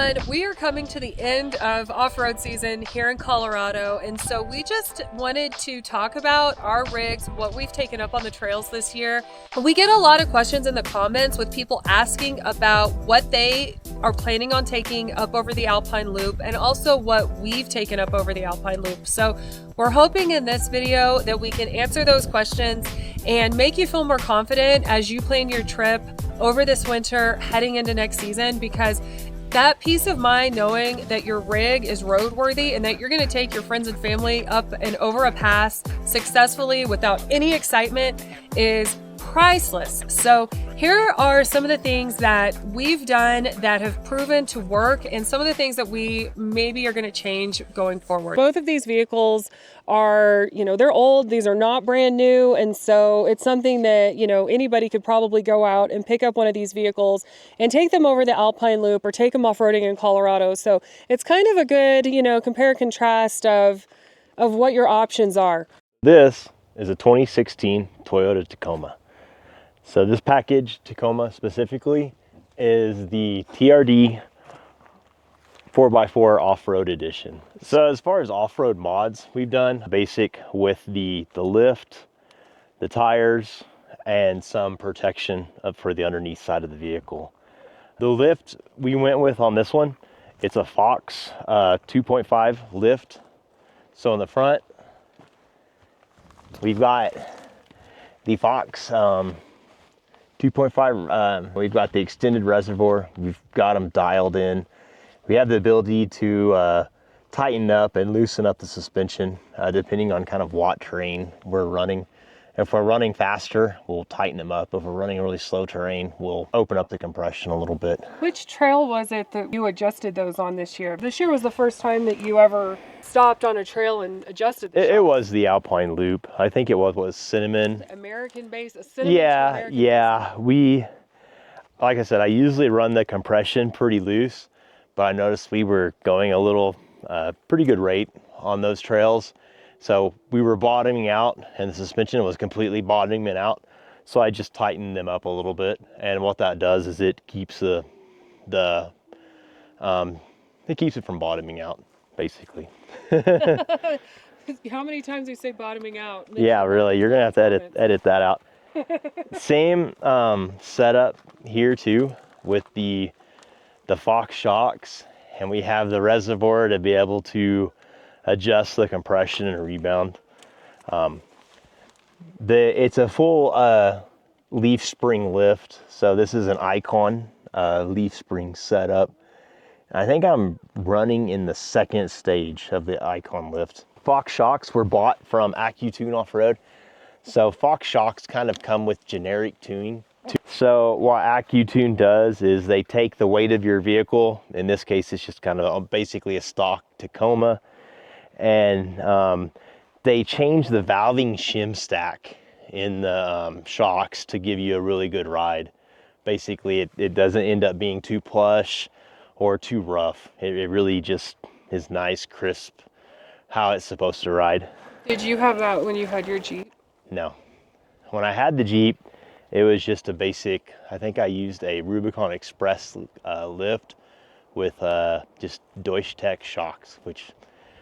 everyone. We are coming to the end of off-road season here in Colorado, and so we just wanted to talk about our rigs, what we've taken up on the trails this year. We get a lot of questions in the comments with people asking about what they are planning on taking up over the Alpine Loop and also what we've taken up over the Alpine Loop. So we're hoping in this video that we can answer those questions and make you feel more confident as you plan your trip over this winter heading into next season, because that peace of mind knowing that your rig is roadworthy and that you're going to take your friends and family up and over a pass successfully without any excitement is priceless. So here are some of the things that we've done that have proven to work and some of the things that we maybe are going to change going forward. Both of these vehicles are, they're old. These are not brand new. And so it's something that, anybody could probably go out and pick up one of these vehicles and take them over the Alpine Loop or take them off-roading in Colorado. So it's kind of a good, compare and contrast of what your options are. This is a 2016 Toyota Tacoma. So this package, Tacoma specifically, is the TRD 4x4 off-road edition. So as far as off-road mods, we've done basic with the lift, the tires, and some protection for the underneath side of the vehicle. The lift we went with on this one, it's a Fox 2.5 lift. So in the front, we've got the Fox 2.5, we've got the extended reservoir, we've got them dialed in. We have the ability to tighten up and loosen up the suspension depending on kind of what terrain we're running. If we're running faster, we'll tighten them up. If we're running really slow terrain, we'll open up the compression a little bit. Which trail was it that you adjusted those on this year? This year was the first time that you ever stopped on a trail and adjusted the It was the Alpine Loop. I think it was Cinnamon. American base, Cinnamon. Yeah. We, like I said, I usually run the compression pretty loose, but I noticed we were going a little pretty good rate on those trails. So we were bottoming out and the suspension was completely bottoming out. So I just tightened them up a little bit. And what that does is it keeps it keeps it from bottoming out, basically. How many times do you say bottoming out? Yeah, really, you're gonna have to edit that out. Same setup here too with the Fox shocks, and we have the reservoir to be able to adjust the compression and rebound. It's a full leaf spring lift, so this is an Icon leaf spring setup. I think I'm running in the second stage of the Icon lift. Fox shocks were bought from AccuTune Off-Road. So Fox shocks kind of come with generic tuning. So what AccuTune does is they take the weight of your vehicle. In this case, it's just kind of basically a stock Tacoma. And they change the valving shim stack in the shocks to give you a really good ride. Basically, it doesn't end up being too plush or too rough. It really just is nice, crisp, how it's supposed to ride. Did you have that when you had your Jeep? No. When I had the Jeep, it was just a basic, I think I used a Rubicon Express lift with just Deutsch Tech shocks, which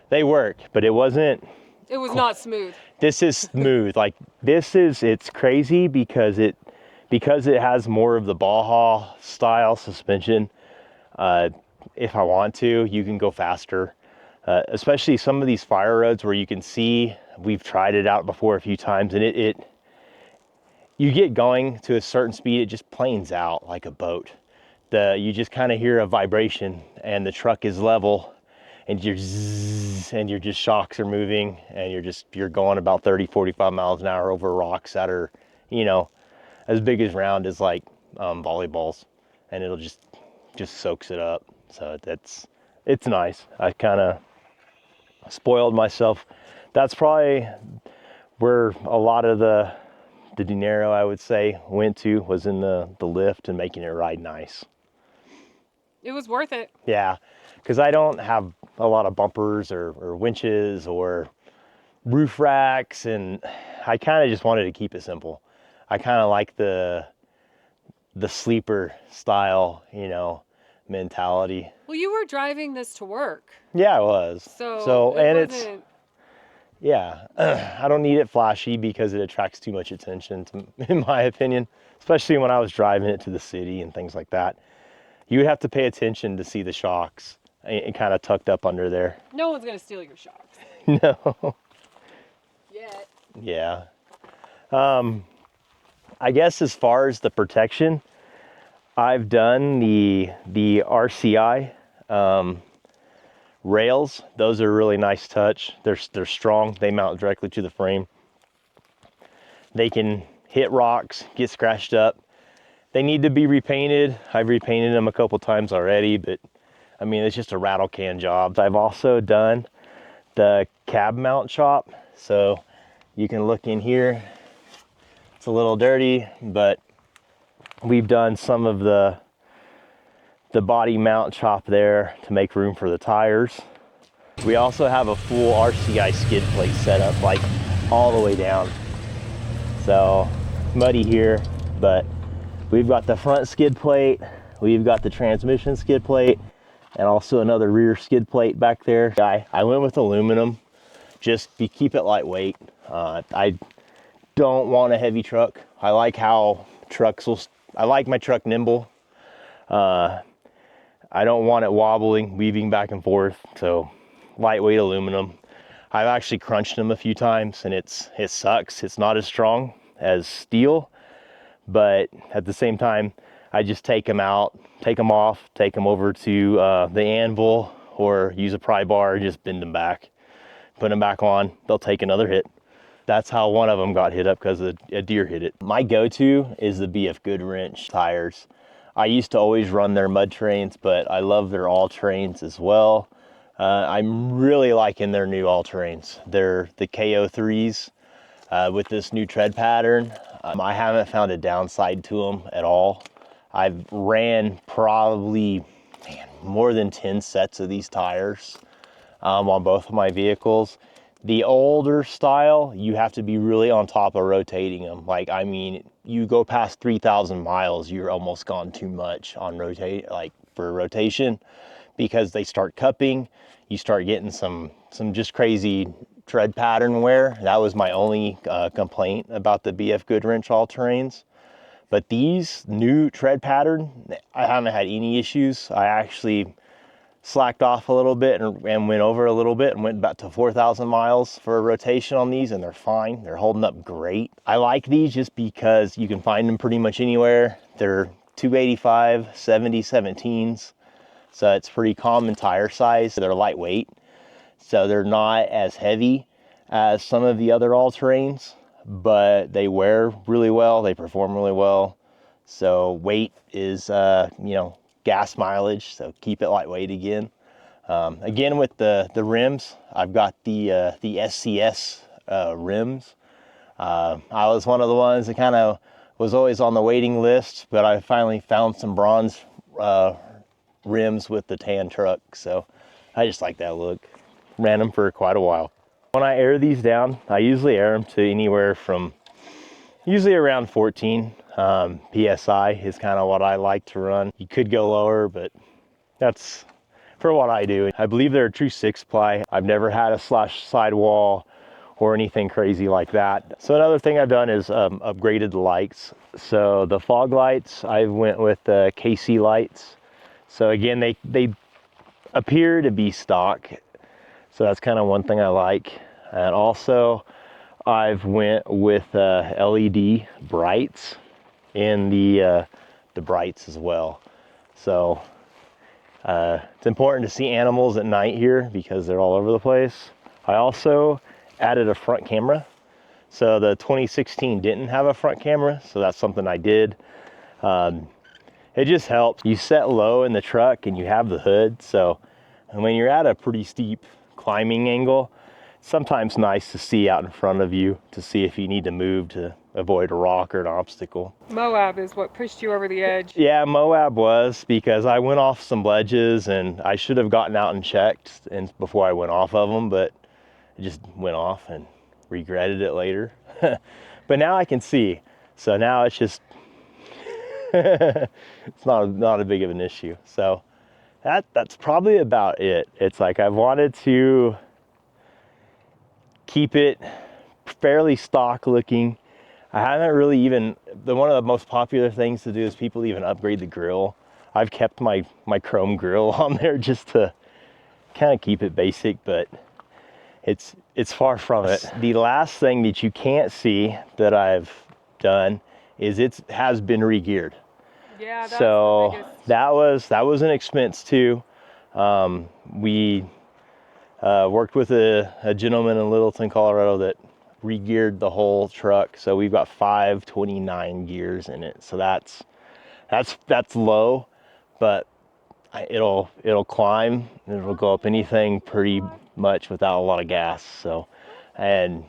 they work, but it wasn't. It was not smooth. This is smooth. Like it's crazy because it has more of the Baja style suspension. If I want to, you can go faster. Especially some of these fire roads where you can see, we've tried it out before a few times, and you get going to a certain speed, it just planes out like a boat. You just kind of hear a vibration and the truck is level and your just shocks are moving and you're going about 30-45 miles an hour over rocks that are, as big as round as like volleyballs, and it'll just soaks it up. So it's nice. I kind of spoiled myself. That's probably where a lot of the dinero, I would say, went to, was in the lift and making it ride nice. It was worth it. Yeah, because I don't have a lot of bumpers or winches or roof racks, and I kind of just wanted to keep it simple. I kind of like the sleeper style, mentality. Well, you were driving this to work. Yeah, it was. So and wasn't... it's, yeah, I don't need it flashy because it attracts too much attention, in my opinion, especially when I was driving it to the city and things like that. You would have to pay attention to see the shocks and kind of tucked up under there. No one's going to steal your shocks. No. Yet. Yeah. I guess as far as the protection, I've done the RCI rails. Those are a really nice touch. They're strong. They mount directly to the frame. They can hit rocks, get scratched up. They need to be repainted. I've repainted them a couple times already, but I mean, it's just a rattle can job. I've also done the cab mount shop. So you can look in here. It's a little dirty, but we've done some of the body mount chop there to make room for the tires. We also have a full RCI skid plate set up, like all the way down. So muddy here, but we've got the front skid plate, we've got the transmission skid plate, and also another rear skid plate back there. I went with aluminum just to keep it lightweight. I don't want a heavy truck. I like how I like my truck nimble. I don't want it wobbling, weaving back and forth, so lightweight aluminum. I've actually crunched them a few times and it sucks. It's not as strong as steel, but at the same time, I just take them out, take them off, take them over to the anvil or use a pry bar, just bend them back, put them back on, they'll take another hit. That's how one of them got hit up because a deer hit it. My go-to is the BF Goodwrench tires. I used to always run their mud terrains, but I love their all-terrains as well. I'm really liking their new all-terrains. They're the KO3s with this new tread pattern. I haven't found a downside to them at all. I've ran probably more than 10 sets of these tires on both of my vehicles. The older style, you have to be really on top of rotating them. Like, I mean, you go past 3,000 miles, you're almost gone too much on for rotation, because they start cupping. You start getting some just crazy tread pattern wear. That was my only complaint about the BF Goodwrench all-terrains. But these new tread pattern, I haven't had any issues. I actually slacked off a little bit and went over a little bit and went back to 4,000 miles for a rotation on these, and they're fine. They're holding up great. I like these just because you can find them pretty much anywhere. They're 285, 70, 17s. So it's pretty common tire size. They're lightweight. So they're not as heavy as some of the other all-terrains, but they wear really well. They perform really well. So weight is, gas mileage, so keep it lightweight again. Again, with the rims, I've got the SCS rims. I was one of the ones that kind of was always on the waiting list, but I finally found some bronze rims with the tan truck, so I just like that look. Ran them for quite a while. When I air these down, I usually air them to anywhere from usually around 14 PSI is kind of what I like to run. You could go lower, but that's for what I do. I believe they're a true 6-ply. I've never had a slash sidewall or anything crazy like that. So another thing I've done is upgraded the lights. So the fog lights, I went with the KC lights. So again, they appear to be stock. So that's kind of one thing I like. And also I've went with LED brights in the brights as well. So it's important to see animals at night here because they're all over the place. I also added a front camera. So the 2016 didn't have a front camera, so that's something I did. It just helps. You set low in the truck and you have the hood, so when you're at a pretty steep climbing angle, it's sometimes nice to see out in front of you to see if you need to move to avoid a rock or an obstacle. Moab is what pushed you over the edge. Yeah, Moab was, because I went off some ledges and I should have gotten out and checked before I went off of them, but it just went off and regretted it later. But now I can see, so now it's just it's not a big of an issue. So that's probably about it. It's like I've wanted to keep it fairly stock looking. I haven't really even, one of the most popular things to do is people even upgrade the grill. I've kept my chrome grill on there just to kind of keep it basic, but it's far from it. The last thing that you can't see that I've done is it has been re-geared. Yeah, that's so the biggest. that was an expense too. We worked with a gentleman in Littleton, Colorado that re-geared the whole truck. So we've got 529 gears in it. So that's low, but it'll climb. It'll go up anything pretty much without a lot of gas. So, and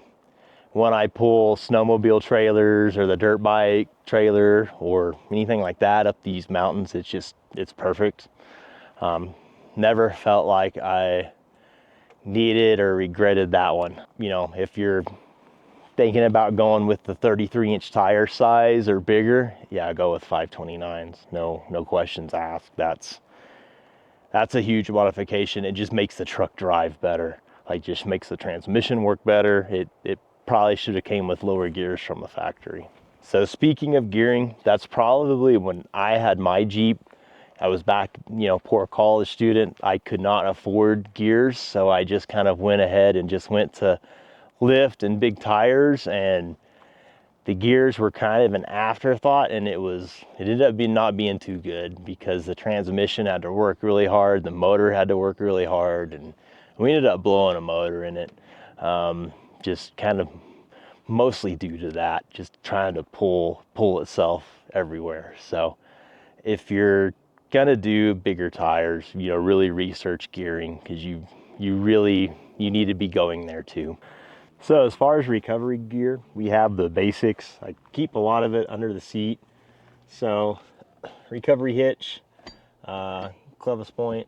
when I pull snowmobile trailers or the dirt bike trailer or anything like that up these mountains, it's perfect. Never felt like I needed or regretted that one. You know, if you're thinking about going with the 33-inch tire size or bigger, yeah, go with 529s. No questions asked. That's a huge modification. It just makes the truck drive better. Like, just makes the transmission work better. It probably should have came with lower gears from the factory. So speaking of gearing, that's probably when I had my Jeep. I was back, you know, poor college student. I could not afford gears, so I just kind of went ahead and just went to lift and big tires, and the gears were kind of an afterthought, and it ended up not being too good because the transmission had to work really hard, the motor had to work really hard, and we ended up blowing a motor in it. Just kind of mostly due to that, just trying to pull itself everywhere. So if you're gonna do bigger tires, you know, really research gearing, because you need to be going there too. So as far as recovery gear, we have the basics. I keep a lot of it under the seat. So recovery hitch, clevis point,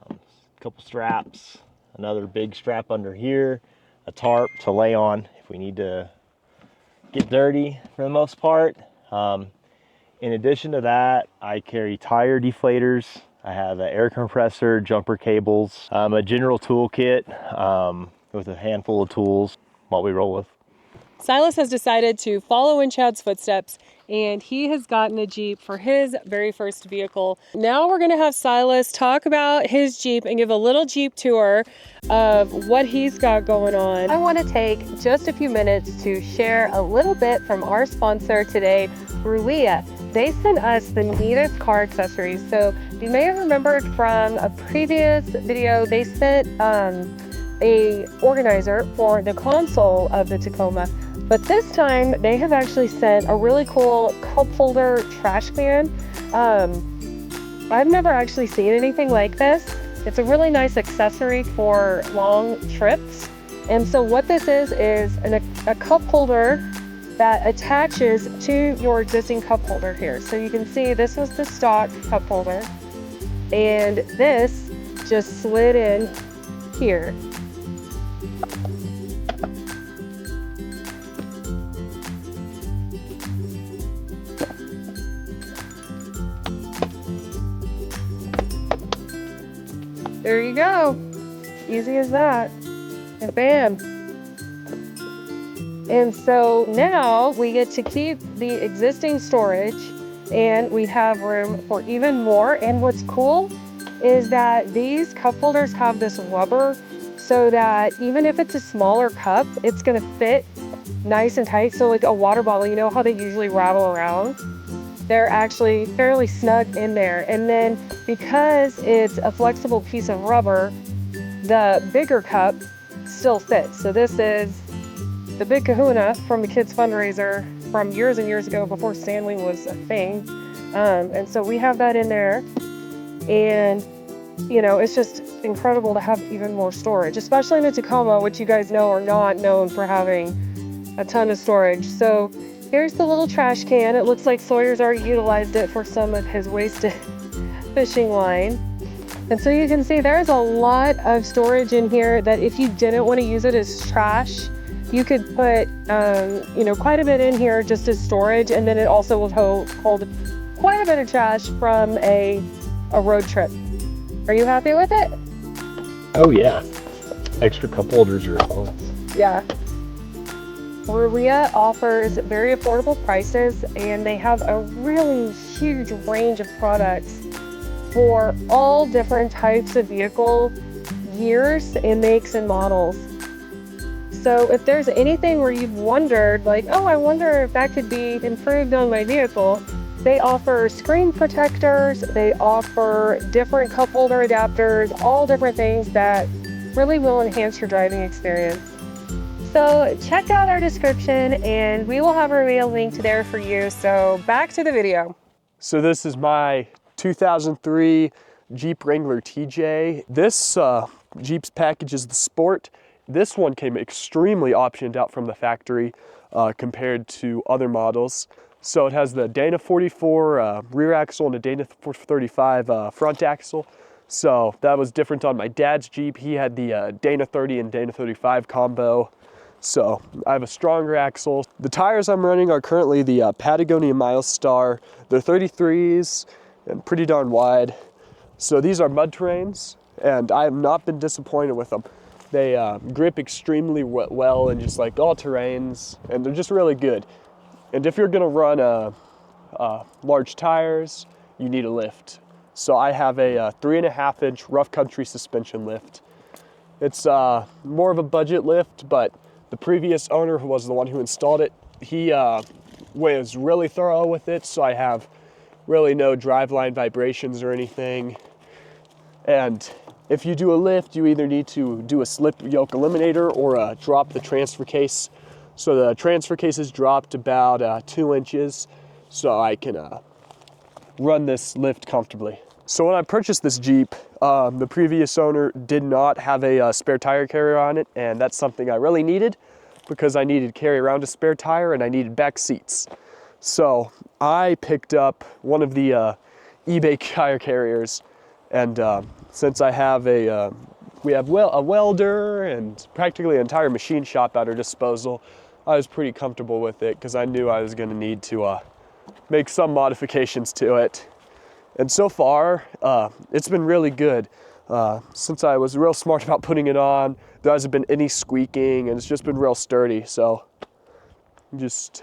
a couple straps, another big strap under here, a tarp to lay on if we need to get dirty for the most part. In addition to that, I carry tire deflators. I have an air compressor, jumper cables, a general toolkit with a handful of tools, what we roll with. Silas has decided to follow in Chad's footsteps, and he has gotten a Jeep for his very first vehicle. Now we're going to have Silas talk about his Jeep and give a little Jeep tour of what he's got going on. I want to take just a few minutes to share a little bit from our sponsor today, Ruia. They sent us the neatest car accessories. So you may have remembered from a previous video, they sent a organizer for the console of the Tacoma. But this time they have actually sent a really cool cup holder trash can. I've never actually seen anything like this. It's a really nice accessory for long trips. And so what this is a cup holder that attaches to your existing cup holder here. So you can see this was the stock cup holder, and this just slid in here. There you go. Easy as that. And bam. And so now we get to keep the existing storage, and we have room for even more. And what's cool is that these cup holders have this rubber so that even if it's a smaller cup, it's gonna fit nice and tight. So like a water bottle, you know how they usually rattle around? They're actually fairly snug in there. And then because it's a flexible piece of rubber, the bigger cup still fits. So this is the Big Kahuna from the kids fundraiser from years and years ago before Stanley was a thing. And so we have that in there. And, you know, it's just incredible to have even more storage, especially in the Tacoma, which you guys know are not known for having a ton of storage. So here's the little trash can. It looks like Sawyer's already utilized it for some of his wasted fishing line. And so you can see there's a lot of storage in here that if you didn't want to use it as trash, you could put, you know, quite a bit in here just as storage, and then it also will hold quite a bit of trash from a road trip. Are you happy with it? Oh yeah. Extra cup holders are awesome. Yeah. Maria offers very affordable prices, and they have a really huge range of products for all different types of vehicle years and makes and models. So if there's anything where you've wondered, like, oh, I wonder if that could be improved on my vehicle, they offer screen protectors, they offer different cup holder adapters, all different things that really will enhance your driving experience. So check out our description and we will have a video linked there for you. So back to the video. So this is my 2003 Jeep Wrangler TJ. This Jeep's package is the Sport. This one came extremely optioned out from the factory compared to other models. So it has the Dana 44 rear axle and a Dana 35 front axle. So that was different on my dad's Jeep. He had the Dana 30 and Dana 35 combo. So I have a stronger axle. The tires I'm running are currently the Patagonia Milestar. They're 33s and pretty darn wide. So these are mud terrains, and I have not been disappointed with them. They grip extremely well in just like all terrains, and they're just really good. And if you're gonna run large tires, you need a lift. So I have a 3.5-inch rough country suspension lift. It's more of a budget lift, but the previous owner, who was the one who installed it, he was really thorough with it, so I have really no driveline vibrations or anything. And if you do a lift, you either need to do a slip yoke eliminator or drop the transfer case. So the transfer case is dropped about 2 inches, so I can run this lift comfortably. So when I purchased this Jeep, the previous owner did not have a spare tire carrier on it, and that's something I really needed because I needed to carry around a spare tire and I needed back seats. So I picked up one of the eBay tire carriers, and since I have we have a welder and practically an entire machine shop at our disposal, I was pretty comfortable with it because I knew I was going to need to make some modifications to it. And so far, it's been really good. Since I was real smart about putting it on, there hasn't been any squeaking, and it's just been real sturdy. So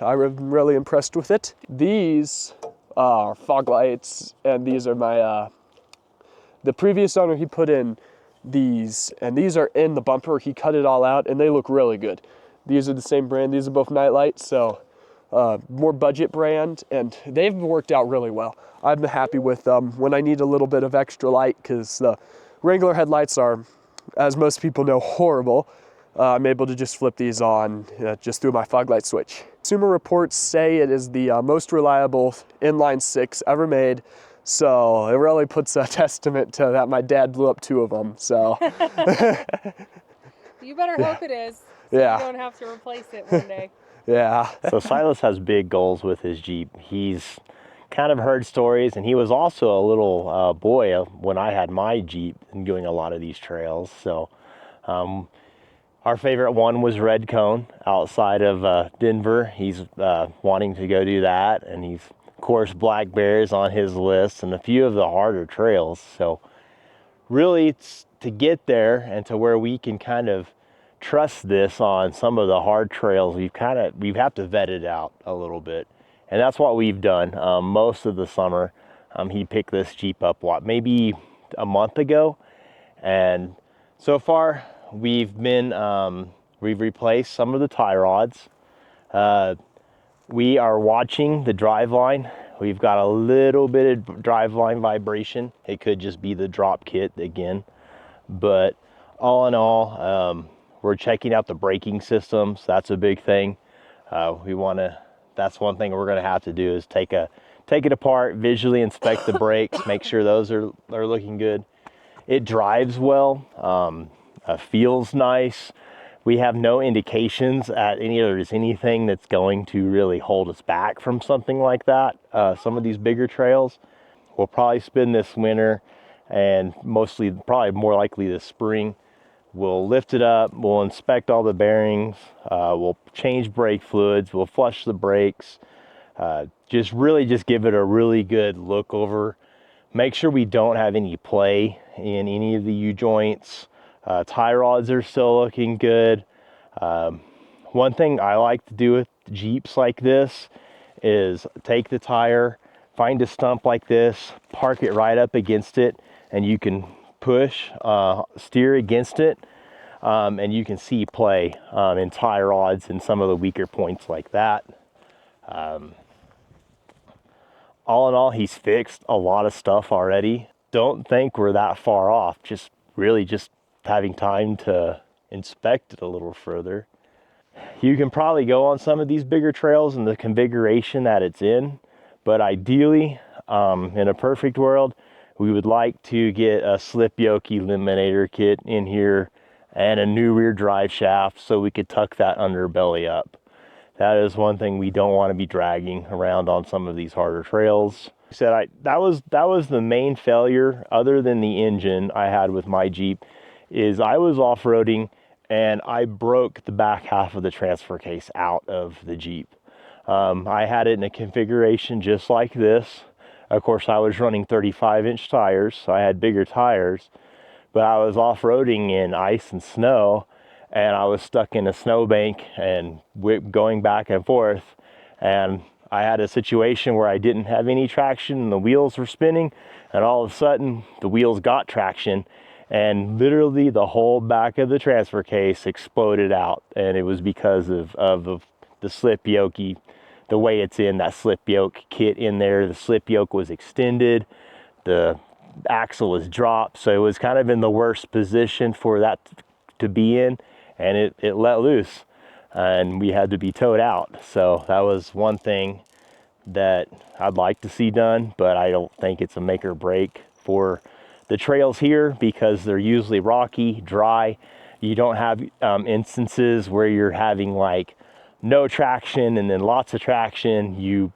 I'm really impressed with it. These are fog lights, and these are my, the previous owner, he put in these, and these are in the bumper. He cut it all out, and they look really good. These are the same brand. These are both night lights, so more budget brand, and they've worked out really well. I've been happy with them when I need a little bit of extra light, because the Wrangler headlights are, as most people know, horrible. I'm able to just flip these on just through my fog light switch. Consumer reports say it is the most reliable inline six ever made, so it really puts a testament to that. My dad blew up 2 of them, so. You better hope it is, so Yeah. you don't have to replace it one day. Yeah. So Silas has big goals with his Jeep. He's kind of heard stories, and he was also a little boy when I had my Jeep and doing a lot of these trails. So our favorite one was Red Cone outside of Denver. He's wanting to go do that, and he's, of course, Black Bears on his list and a few of the harder trails. So really, it's to get there and to where we can kind of trust this on some of the hard trails, we have to vet it out a little bit, and that's what we've done. Most of the summer, he picked this Jeep up maybe a month ago, and so far we've replaced some of the tie rods. We are watching the driveline. We've got a little bit of driveline vibration. It could just be the drop kit again, but all in all, we're checking out the braking systems. That's a big thing. That's one thing we're gonna have to do is take it apart, visually inspect the brakes, make sure those are looking good. It drives well, feels nice. We have no indications there's anything that's going to really hold us back from something like that. Some of these bigger trails, we'll probably spend this winter, and probably more likely this spring. We'll lift it up, we'll inspect all the bearings, we'll change brake fluids, we'll flush the brakes, just give it a really good look over. Make sure we don't have any play in any of the U-joints. Tie rods are still looking good. One thing I like to do with Jeeps like this is take the tire, find a stump like this, park it right up against it, and you can push, steer against it, and you can see play in tie rods and some of the weaker points like that. All in all, he's fixed a lot of stuff already. Don't think we're that far off, just really just having time to inspect it a little further. You can probably go on some of these bigger trails in the configuration that it's in, but ideally, in a perfect world, we would like to get a slip yoke eliminator kit in here and a new rear drive shaft so we could tuck that underbelly up. That is one thing we don't want to be dragging around on some of these harder trails. That was the main failure, other than the engine I had with my Jeep, is I was off-roading and I broke the back half of the transfer case out of the Jeep. I had it in a configuration just like this. Of course, I was running 35-inch tires, so I had bigger tires, but I was off-roading in ice and snow, and I was stuck in a snowbank and going back and forth, and I had a situation where I didn't have any traction and the wheels were spinning, and all of a sudden the wheels got traction, and literally the whole back of the transfer case exploded out, and it was because of the slip yoke, the way it's in, that slip yoke kit in there. The slip yoke was extended, the axle was dropped, so it was kind of in the worst position for that to be in, and it let loose and we had to be towed out. So that was one thing that I'd like to see done, but I don't think it's a make or break for the trails here because they're usually rocky, dry. You don't have instances where you're having like no traction and then lots of traction. You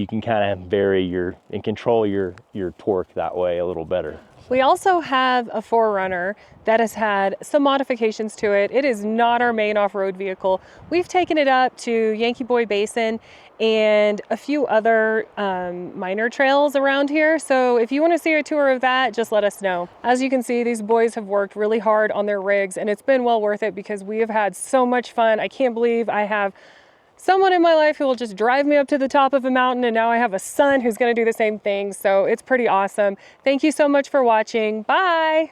can kind of vary and control your torque that way a little better. We also have a 4Runner that has had some modifications to it. It is not our main off-road vehicle. We've taken it up to Yankee Boy Basin and a few other minor trails around here. So if you want to see a tour of that, just let us know. As you can see, these boys have worked really hard on their rigs, and it's been well worth it because we have had so much fun. I can't believe I have someone in my life who will just drive me up to the top of a mountain, and now I have a son who's going to do the same thing. So it's pretty awesome. Thank you so much for watching. Bye.